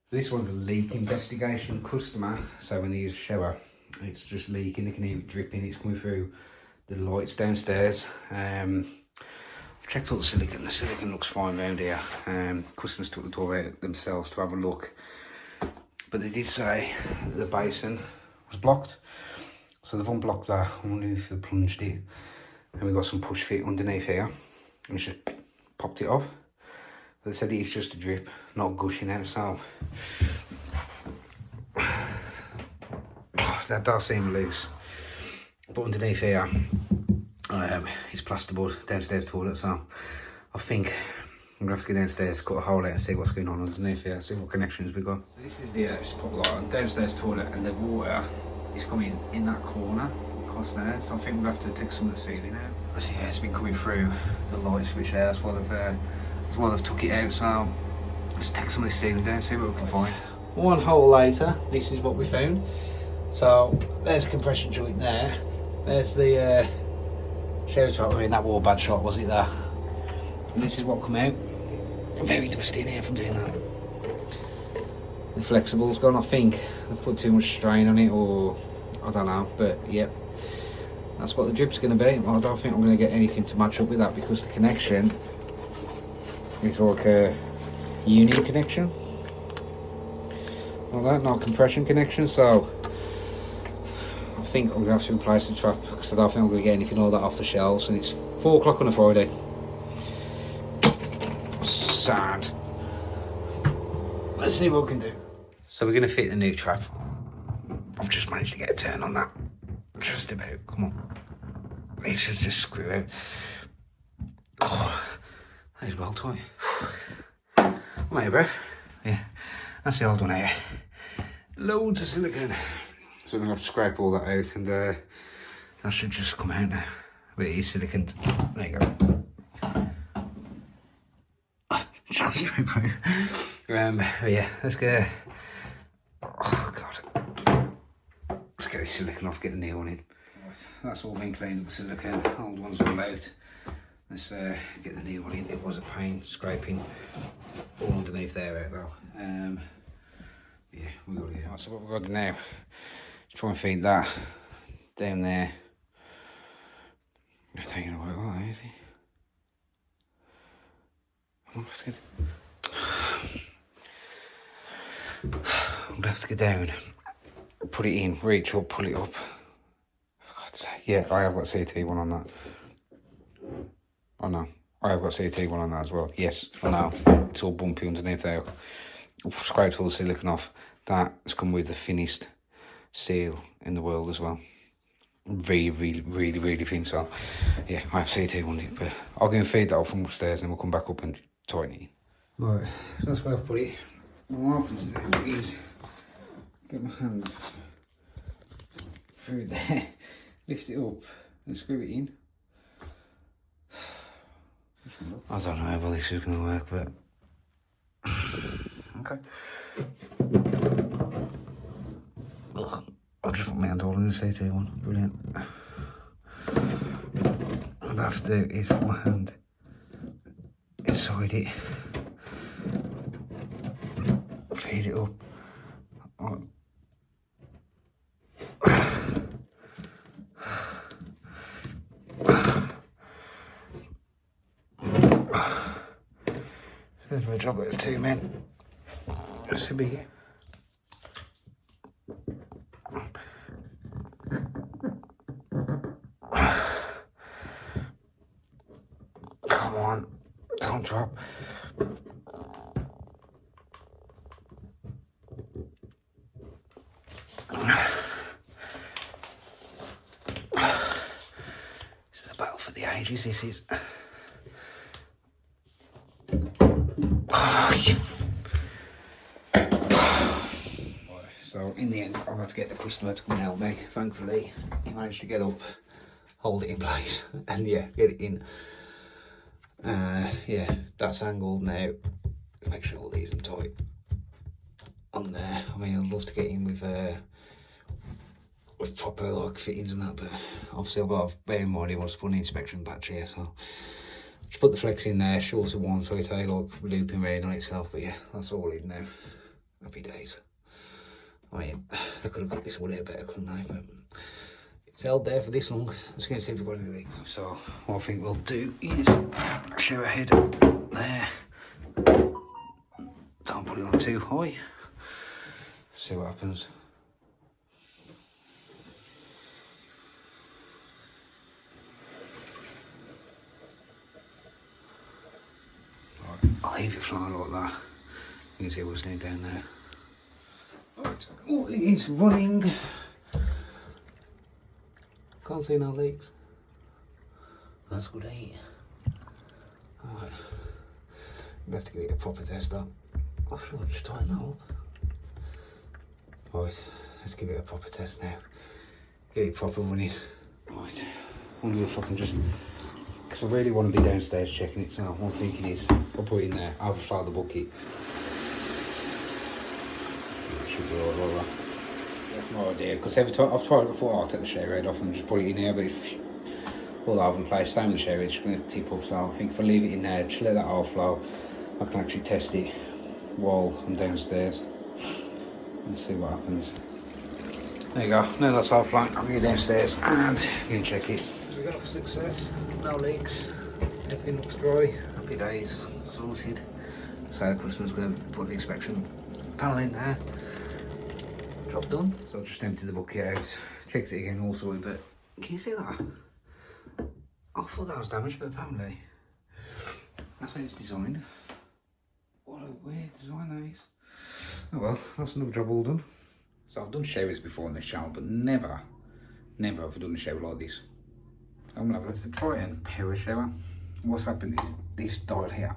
So this one's a leak investigation customer. So when they use a shower, it's just leaking. They can hear it dripping. It's coming through the lights downstairs. I've checked all the silicone. The silicone looks fine around here. Customers took the door out themselves to have a look, but they did say that the basin was blocked. So they've unblocked that underneath, they plunged it, and we've got some push fit underneath here, and it's just popped it off. They said it's just a drip, not gushing out, so that does seem loose. But underneath here, it's plasterboard downstairs toilet, so I think I'm gonna have to go downstairs, cut a hole out and see what's going on underneath here, see what connections we got. So this is the spotlight downstairs toilet, and the water is coming in that corner across there, so I think we'll have to take some of the ceiling out. So yeah, it's been coming through the light switch there, that's why they've took it out, so let's take some of the ceiling down, see what we can find. One hole later, this is what we found. So there's a compression joint there, there's the shower trap. I mean, that was a bad shot, was it there? And this is what come out. Very dusty in here from doing that. The flexible's gone, I think they've put too much strain on it, or I don't know, but yep, that's what the drip's going to be. I don't think I'm going to get anything to match up with that, because the connection is like a union connection, like that, not a compression connection. So I think I'm going to have to replace the trap, because I don't think I'm going to get anything all that off the shelves, and it's 4 o'clock on a Friday. Sad. Let's see what we can do. So we're going to fit the new trap. I've just managed to get a turn on that. Just about. Come on. It's just screw out. Oh, that is well tight. I'm out of breath. Yeah, that's the old one here. Loads of silicone. So I'm going to have to scrape all that out, and that should just come out now. But it is silicone. There you go. Just straight through. But yeah, let's get. Oh god. Let's get this silicone off, get the new one in. Right, that's all been cleaned up with silicone. Old one's all out. Let's get the new one in. It was a pain scraping all underneath there out though. Yeah, we got it. Right, so what we've got to do now, try and feed that down there. You're taking away a while, is he? Oh, let's get. I'm gonna have to get down, put it in, reach up, pull it up. For God's sake. Yeah, I have got CT1 on that. Oh no, I have got CT1 on that as well. Yes, I know. It's all bumpy underneath there. I've scraped all the silicone off. That's come with the thinnest seal in the world as well. Really thin. So yeah, I have CT1'd it, but I'll go and feed that off from upstairs, and we'll come back up and tighten it in. Right, so that's where I've put it. What happens to do is get my hand through there, lift it up and screw it in. I don't know how well this is going to work, but okay. I'll just put my hand all in the CT1, brilliant. What I have to do is put my hand inside it, feed it up. If I drop it to 2 men, it should be. Come on, don't drop. This is a battle for the ages, this is. So in the end, I've had to get the customer to come and help me. Thankfully, he managed to get up, hold it in place, and yeah, get it in. Yeah, that's angled now. Make sure all these are tight on there. I mean, I'd love to get in with proper like fittings and that, but obviously I've got to bear in mind he wants to put an inspection patch here, so just put the flex in there, shorter one, so it's like looping around on itself. But yeah, that's all in now. Happy days. I mean, they could have got this wood here better, couldn't they? But it's held there for this long. Let's go and see if we've got any leaks. So what I think we'll do is shower head there. Don't put it on too high. See what happens. Right, I'll leave it flying like that. You can see what's down there. Right. Oh, it is running. Can't see no leaks. That's good, eh? Alright. We have to give it a proper test up. I feel like just tying that up. Right, let's give it a proper test now. Get it proper running. Right, I wonder if I can just, because I really want to be downstairs checking it, so what I'm thinking is, I'll put it in there, overflow the bucket. It should be alright like that. That's my idea, because every time I've tried it before, I'll take the shower head off and just put it in there, but it's all over the place. Same with the shower head, it's going to tip up, so I think if I leave it in there, just let that overflow, I can actually test it while I'm downstairs. Let's see what happens. There you go, now that's half flank. I'm going to go downstairs and go and check it. We got off success, no leaks, everything looks dry, happy days, sorted. So the customer's going to put the inspection panel in there. Job done. So I just emptied the bucket out, checked it again, all sorted, but can you see that? I thought that was damaged, but apparently that's how it's designed. What a weird design that is. Oh well, that's another job all done. So I've done showers before in this channel, but never have I done a shower like this. I'm gonna have a Triton power shower. What's happened is this dial here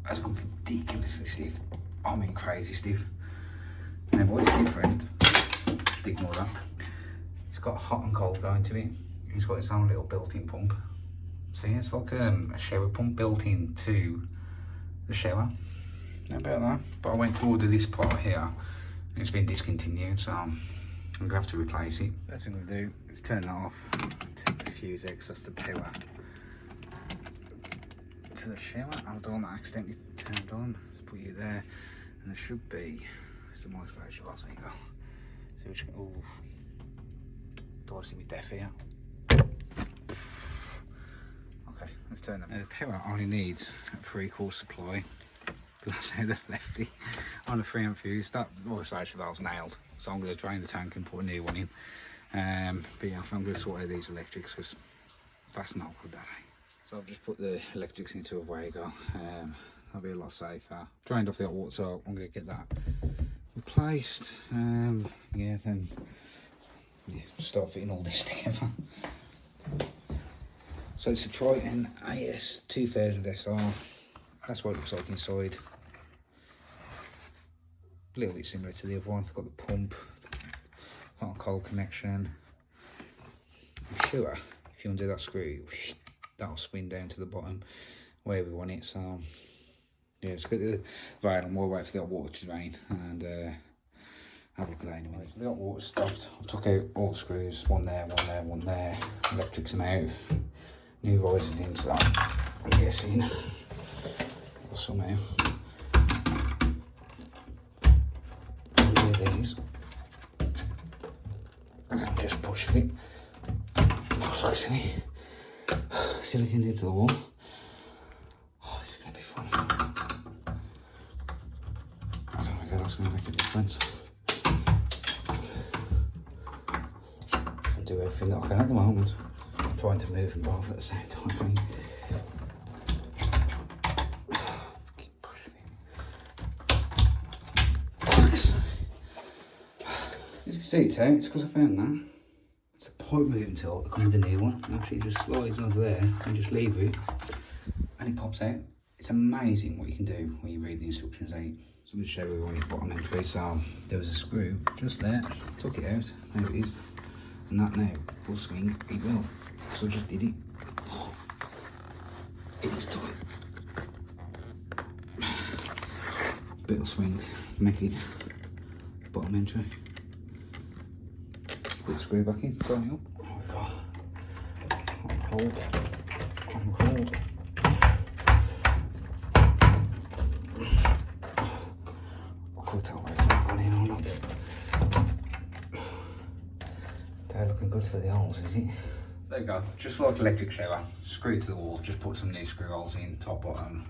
has gone ridiculously stiff. I mean crazy stiff. Now what is different, ignore that. It's got hot and cold going to it. It's got its own little built-in pump. See, it's like a shower pump built into the shower. How about that? But I went to order this part here and it's been discontinued, so I'm gonna have to replace it. First thing I'm gonna do is turn that off and take the fuse out because that's the power to the shower. I don't want that accidentally turned on. Let's put it there, and there should be some moisturisation. There you go. So we just, oh, don't want to see me deaf here. Okay, let's turn that. Now the power only needs a 3-quarter supply. That's how they've left it on a 3 amp fuse. That moisturisation valve's nailed, so I'm going to drain the tank and put a new one in. But yeah, I'm going to sort out these electrics because that's not good, that eh? So I've just put the electrics into a Woukd. That'll be a lot safer. Drained off the hot water, so I'm going to get that replaced. Yeah, then start fitting all this together. So it's a Triton AS 2000 SR. That's what it looks like inside. A little bit similar to the other one. It's got the pump, hot and cold connection. I'm sure if you undo that screw, that'll spin down to the bottom where we want it. So yeah, it's got the valve, and we'll wait for the hot water to drain and have a look at that anyway. So the hot water stopped. I've took out all the screws, one there, one there, one there. Electrics them out. New risers in, so I'm guessing somehow undo these and just push it. Oh, look, see looking into the wall. Oh, this is going to be fun. I don't know if that's going to make a difference. I do everything that I can at the moment. I'm trying to move them both at the same time. As you can see it's out, it's because I found that. It's a pipe moving tool that comes with a new one. And actually just slides onto there and just leave it and it pops out. It's amazing what you can do when you read the instructions out. So I'm going to show you on your bottom entry. So there was a screw just there, took it out, there it is. And that now will swing, it will. So I just did it. Oh, it is tight. Bit of swing, make it bottom entry. Put the screw back in, tighten it up. There we go. On hold. On hold. I'll cut that way. gone in or not. They're looking good for the holes, is it? There we go, just like electric shower, screw to the wall, just put some new screw holes in, top, bottom.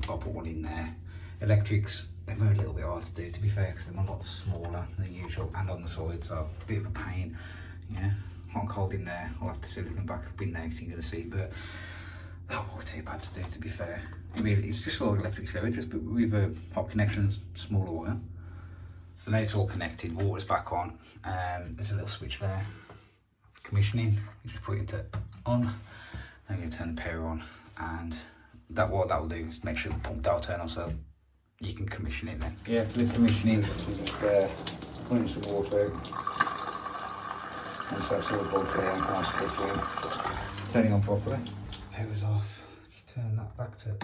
Got to put one in there. Electrics, they're a little bit hard to do, to be fair, because they're a lot smaller than usual and on the side, so a bit of a pain. Yeah, hot and cold in there. I'll have to silicon back up in there because you're going to see, but that wasn't too bad to do, to be fair. I mean, it's just like electric shower, just with hot connections, smaller water. So now it's all connected, water's back on. There's a little switch there. Commissioning, you just put it into on, and you turn the power on, and what that'll do is make sure the pump dial turn on so you can commission it then. Yeah, for the commissioning, put in some water out. Once that's all above there, and can't split through. Turning on properly. Power's off. Turn that back to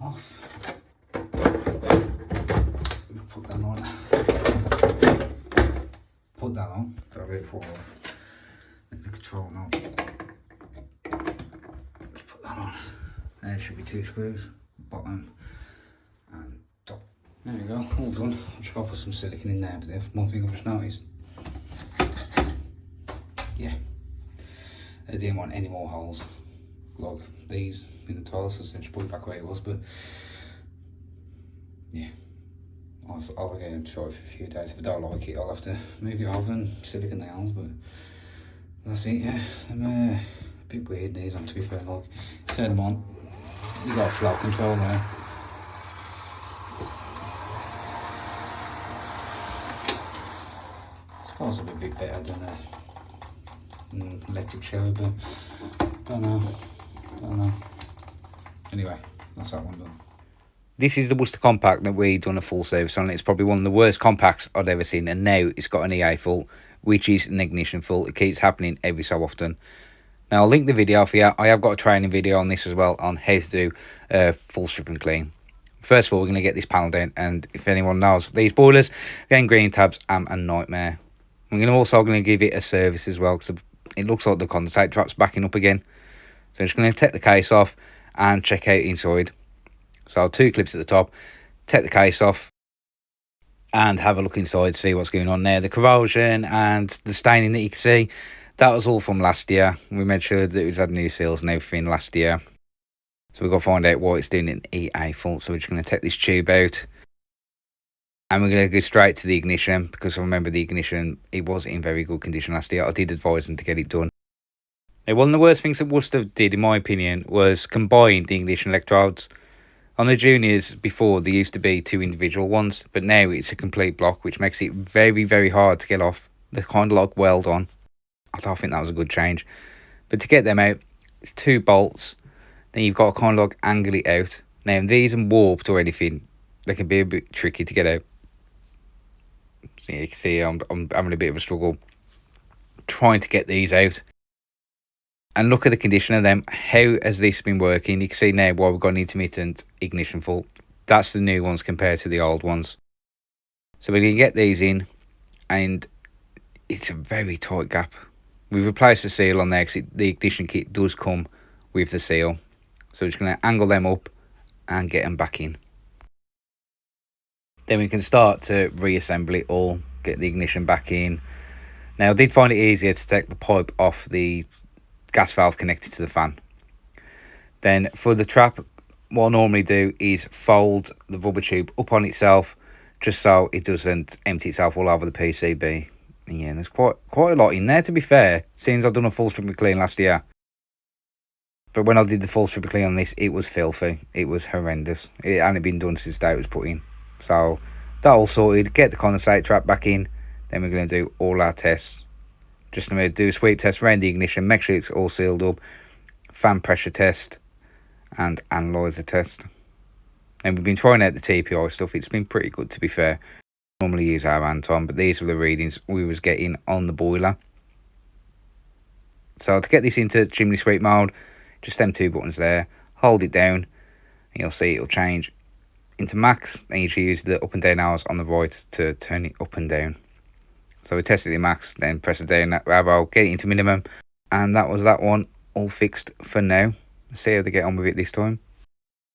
off. We'll put that on. Put that on. That'll be it for off. The control knob. Let's put that on. There should be 2 screws, bottom and top. There we go, all done. I'll try to put some silicone in there, but there's one thing I've just noticed. Yeah, I didn't want any more holes like these in the tiles, so I just put it back where it was, but yeah. I'll again try it for a few days. If I don't like it, I'll have to move it over and silicone the holes, but that's it, yeah. I'm a bit weird these on, to be fair. Like, turn them on, you got flow control there. I suppose it'll be a bit better than an electric shower, but don't know. Anyway, that's that one done. This is the Worcester compact that we done a full service on. It's probably one of the worst compacts I've ever seen, and now it's got an EA fault, which is an ignition fault. It keeps happening every so often. Now I'll link the video for you. I have got a training video on this as well, on how to do full strip and clean. First of all, we're going to get this panel down, and if anyone knows these boilers, then green tabs are a nightmare. We're also going to give it a service as well, because it looks like the condensate drop's backing up again. So I'm just going to take the case off and check out inside. So 2 clips at the top, take the case off and have a look inside, see what's going on there. The corrosion and the staining that you can see, that was all from last year. We made sure that it was had new seals and everything last year. So we've got to find out why it's doing an EA fault. So we're just going to take this tube out. And we're going to go straight to the ignition, because I remember the ignition, it wasn't in very good condition last year. I did advise them to get it done. Now, one of the worst things that Worcester did, in my opinion, was combine the ignition electrodes. On the juniors before, there used to be 2 individual ones, but now it's a complete block, which makes it very, very hard to get off. They're kind of like weld on. I don't think that was a good change. But to get them out, it's 2 bolts. Then you've got to kind of like angle it out. Now, these are warped or anything, they can be a bit tricky to get out. So you can see I'm having a bit of a struggle trying to get these out. And look at the condition of them. How has this been working? You can see now why we've got an intermittent ignition fault. That's the new ones compared to the old ones. So we're going to get these in, and it's a very tight gap. We've replaced the seal on there because the ignition kit does come with the seal. So we're just going to angle them up and get them back in. Then we can start to reassemble it all, get the ignition back in. Now I did find it easier to take the pipe off the gas valve connected to the fan. Then for the trap, what I normally do is fold the rubber tube up on itself, just so it doesn't empty itself all over the PCB. And yeah, there's quite a lot in there, to be fair, since I've done a full strip and clean last year. But when I did the full strip and clean on this, it was filthy. It was horrendous. It hadn't been done since the day it was put in. So that all sorted, get the condensate trap back in. Then we're going to do all our tests. Just going to do a sweep test around the ignition, make sure it's all sealed up, fan pressure test, and analyzer test. And we've been trying out the TPI stuff. It's been pretty good, to be fair. Normally use our Anton, but these were the readings we was getting on the boiler. So to get this into chimney sweep mode, just them 2 buttons there, hold it down, and you'll see it'll change into max. Then you should use the up and down arrows on the right to turn it up and down. So we tested the max, then press the down arrow, get it into minimum, and that was that one, all fixed for now. Let's see how they get on with it this time.